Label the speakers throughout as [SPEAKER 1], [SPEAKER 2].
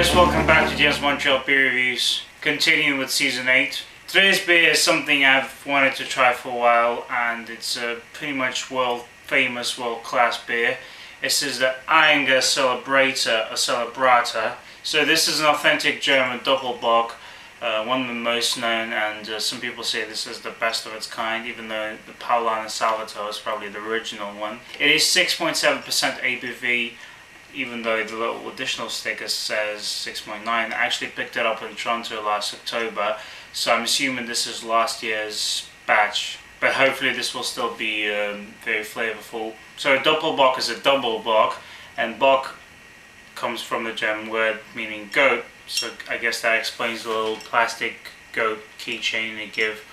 [SPEAKER 1] guys, welcome back to James Montreal Beer Reviews, continuing with Season 8. Today's beer is something I've wanted to try for a while, and it's a pretty much world-famous, world-class beer. This is the Ayinger Celebrator, or Celebrator. So this is an authentic German Doppelbock, one of the most known, and some people say this is the best of its kind, even though the Paulaner Salvatore is probably the original one. It is 6.7% ABV, even though the little additional sticker says 6.9. I actually picked it up in Toronto last October, so I'm assuming this is last year's batch, but hopefully this will still be very flavorful. So a Doppelbock is a double bock, and bock comes from the German word meaning goat, so I guess that explains the little plastic goat keychain they give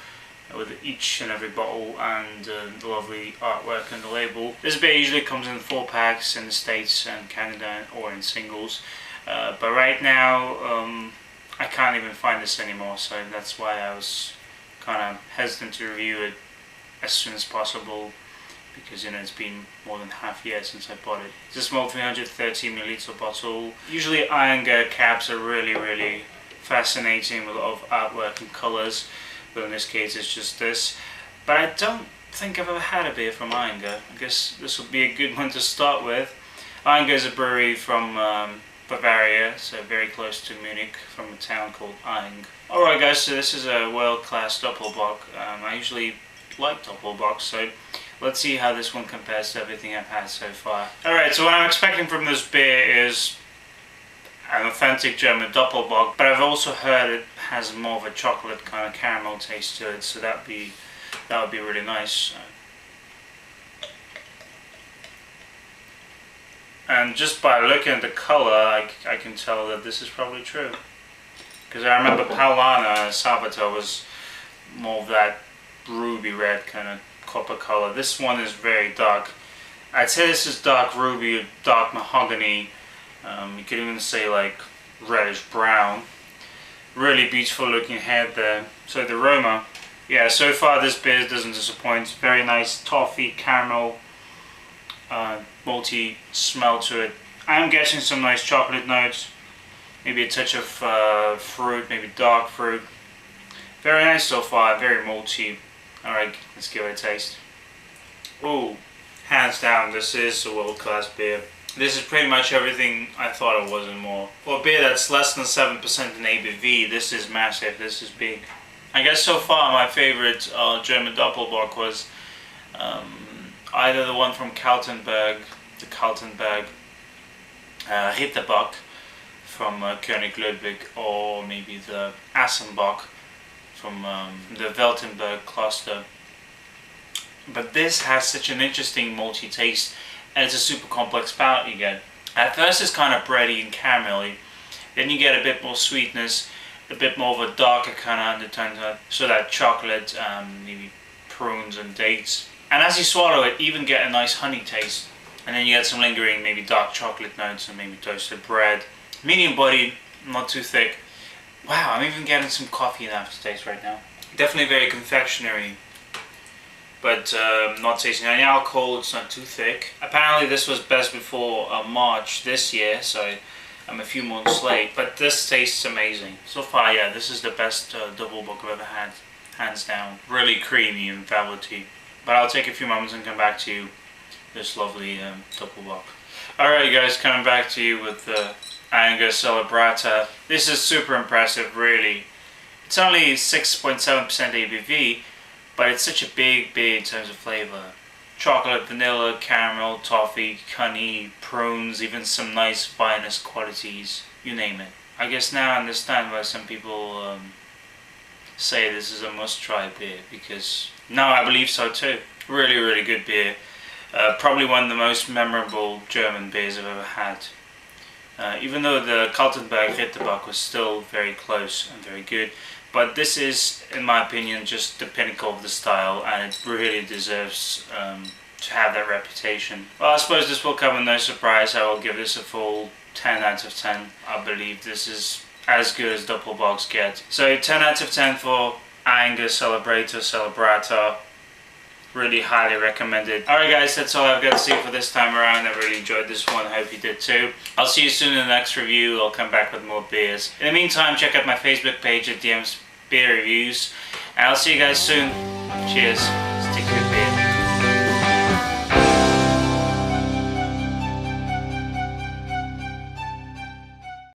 [SPEAKER 1] with each and every bottle, and the lovely artwork on the label. This beer usually comes in 4-packs in the States and Canada, or in singles, but right now I can't even find this anymore, so that's why I was kind of hesitant to review it as soon as possible, because it's been more than half a year since I bought it. It's a small 330ml bottle. Usually Ayinger caps are really fascinating with a lot of artwork and colours, but in this case it's just this. But I don't think I've ever had a beer from Ayinger. I guess this would be a good one to start with. Ayinger is a brewery from Bavaria, so very close to Munich, from a town called Ayinger. Alright guys, so this is a world-class Doppelbock. I usually like Doppelbocks, so let's see how this one compares to everything I've had so far. Alright, so what I'm expecting from this beer is an authentic German Doppelbock, but I've also heard it has more of a chocolate kind of caramel taste to it, so that would be really nice. And just by looking at the colour, I can tell that this is probably true. Because I remember Paulaner Salvatore was more of that ruby red kind of copper colour. This one is very dark. I'd say this is dark ruby, dark mahogany. You could even say like reddish brown. Really beautiful looking head there. So the aroma, yeah, so far this beer doesn't disappoint. Very nice toffee, caramel, malty smell to it. I am getting some nice chocolate notes, maybe a touch of fruit, maybe dark fruit. Very nice so far, very malty. Alright, let's give it a taste. Ooh, hands down, this is a world-class beer. This is pretty much everything I thought it was and more. For a beer that's less than 7% in ABV, this is massive, this is big. I guess so far my favorite German Doppelbock was either the one from Kaltenberg, the Kaltenberg Ritterbock from König Ludwig, or maybe the Assenbock from the Weltenberg cluster. But this has such an interesting malty taste, and it's a super complex palate you get. At first it's kind of bready and caramelly, then you get a bit more sweetness, a bit more of a darker kind of undertone to it, so that chocolate, maybe prunes and dates. And as you swallow it, even get a nice honey taste, and then you get some lingering maybe dark chocolate notes and maybe toasted bread. Medium body, not too thick. Wow, I'm even getting some coffee in aftertaste right now. Definitely very confectionery, but not tasting any alcohol, it's not too thick. Apparently this was best before March this year, so I'm a few months late, but this tastes amazing. So far, yeah, this is the best Doppelbock I've ever had, hands down. Really creamy and velvety. But I'll take a few moments and come back to you, this lovely Doppelbock. Alright guys, coming back to you with the Ayinger Celebrator. This is super impressive, really. It's only 6.7% ABV, but it's such a big beer in terms of flavour. Chocolate, vanilla, caramel, toffee, honey, prunes, even some nice finest qualities, you name it. I guess now I understand why some people say this is a must-try beer, because now I believe so too. Really good beer. Probably one of the most memorable German beers I've ever had. Even though the Kaltenberg Ritterbock was still very close and very good, but this is, in my opinion, just the pinnacle of the style, and it really deserves to have that reputation. Well, I suppose this will come as no surprise. I will give this a full 10 out of 10. I believe this is as good as Doppelbocks get. So 10 out of 10 for Ayinger Celebrator, Celebrator. Really highly recommended. Alright guys, that's all I've got to say for this time around. I really enjoyed this one. I hope you did too. I'll see you soon in the next review. I'll come back with more beers. In the meantime, check out my Facebook page at DM's Beer Reviews. And I'll see you guys soon. Cheers. Stick to your beer.